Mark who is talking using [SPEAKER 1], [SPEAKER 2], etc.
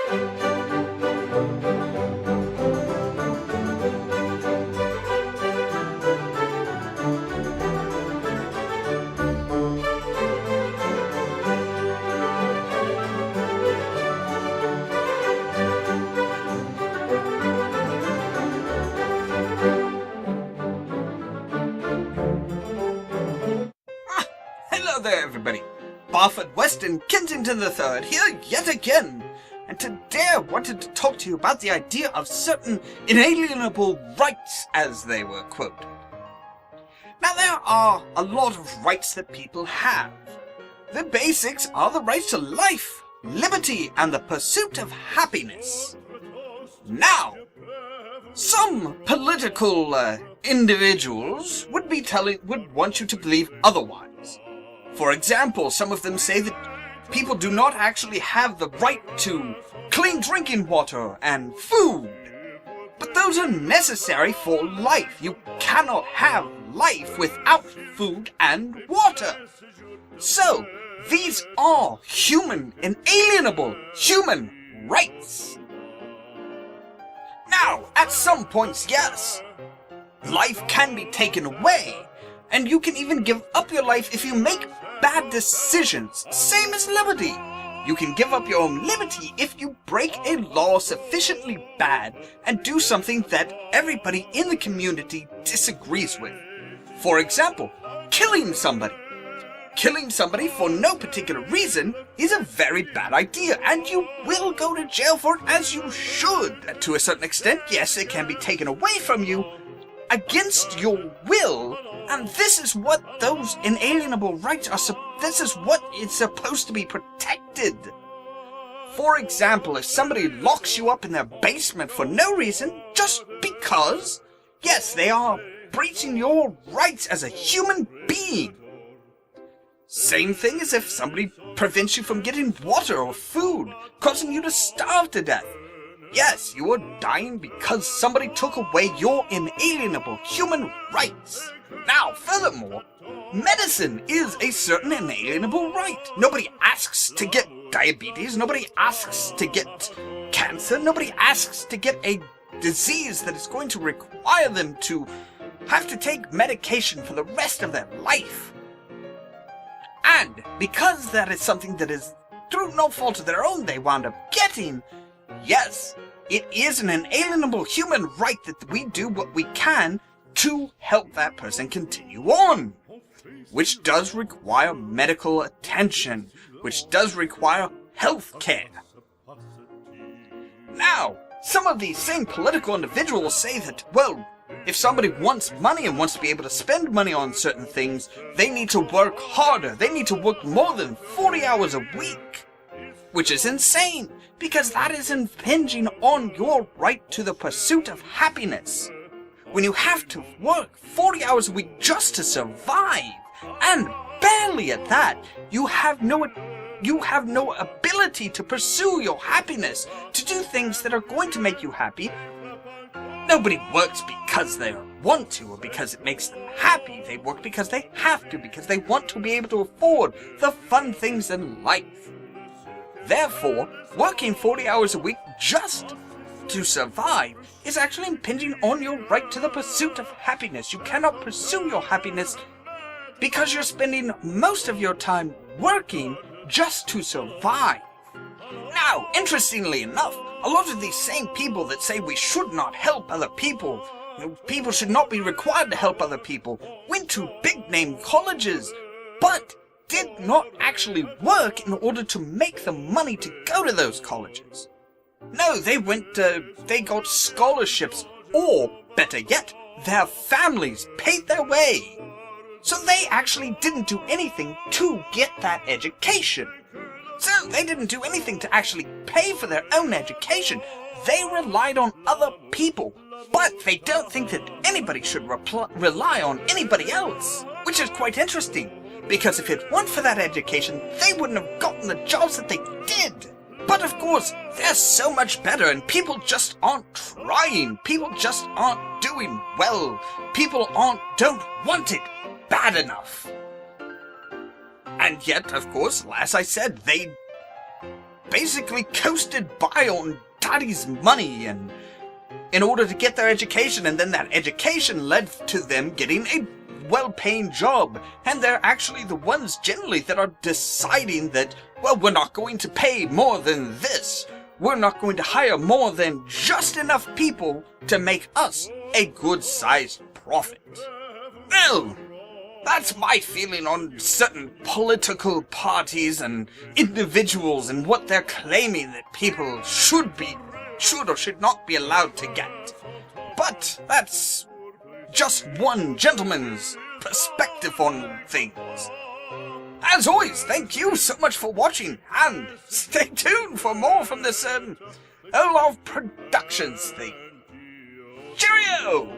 [SPEAKER 1] Hello there, everybody. Barford West and Kensington III here yet again. And today I wanted to talk to you about the idea of certain inalienable rights, as they were quoted. Now, there are a lot of rights that people have. The basics are the rights to life, liberty, and the pursuit of happiness. Now, some political individuals would want you to believe otherwise. For example, some of them say that people do not actually have the right to clean drinking water and food. But those are necessary for life. You cannot have life without food and water. So, these are inalienable human rights. Now, at some points, yes, life can be taken away, and you can even give up your life if you make bad decisions, same as liberty. You can give up your own liberty if you break a law sufficiently bad and do something that everybody in the community disagrees with. For example, killing somebody. Killing somebody for no particular reason is a very bad idea, and you will go to jail for it, as you should. To a certain extent, yes, it can be taken away from you against your will, and this is what those inalienable rights are. This is what is supposed to be protected. For example, if somebody locks you up in their basement for no reason, just because, yes, they are breaching your rights as a human being. Same thing as if somebody prevents you from getting water or food, causing you to starve to death. Yes, you are dying because somebody took away your inalienable human rights. Now, furthermore, medicine is a certain inalienable right. Nobody asks to get diabetes, nobody asks to get cancer, nobody asks to get a disease that is going to require them to have to take medication for the rest of their life. And because that is something that is, through no fault of their own, they wound up getting, yes, it is an inalienable human right that we do what we can to help that person continue on, which does require medical attention, which does require health care. Now, some of these same political individuals say that, well, if somebody wants money and wants to be able to spend money on certain things, they need to work harder. They need to work more than 40 hours a week, which is insane, because that is impinging on your right to the pursuit of happiness. When you have to work 40 hours a week just to survive, and barely at that, you have no ability to pursue your happiness, to do things that are going to make you happy. Nobody works because they want to or because it makes them happy. They work because they have to, because they want to be able to afford the fun things in life. Therefore, working 40 hours a week just to survive is actually impinging on your right to the pursuit of happiness. You cannot pursue your happiness because you're spending most of your time working just to survive. Now, interestingly enough, a lot of these same people that say we should not help other people, people should not be required to help other people, went to big-name colleges, but did not actually work in order to make the money to go to those colleges. No, they got scholarships, or, better yet, their families paid their way. So they actually didn't do anything to get that education. So they didn't do anything to actually pay for their own education. They relied on other people, but they don't think that anybody should rely on anybody else, which is quite interesting, because if it weren't for that education, they wouldn't have gotten the jobs that they did. But of course, they're so much better, and people just aren't trying. People just aren't doing well. People don't want it bad enough. And yet, of course, as I said, basically coasted by on daddy's money and in order to get their education, and then that education led to them getting a well-paying job, and they're actually the ones generally that are deciding that, well, we're not going to pay more than this. We're not going to hire more than just enough people to make us a good-sized profit. Well, that's my feeling on certain political parties and individuals and what they're claiming that people should or should not be allowed to get. But that's just one gentleman's perspective on things. As always, thank you so much for watching, and stay tuned for more from this Ollamh Productions thing. Cheerio!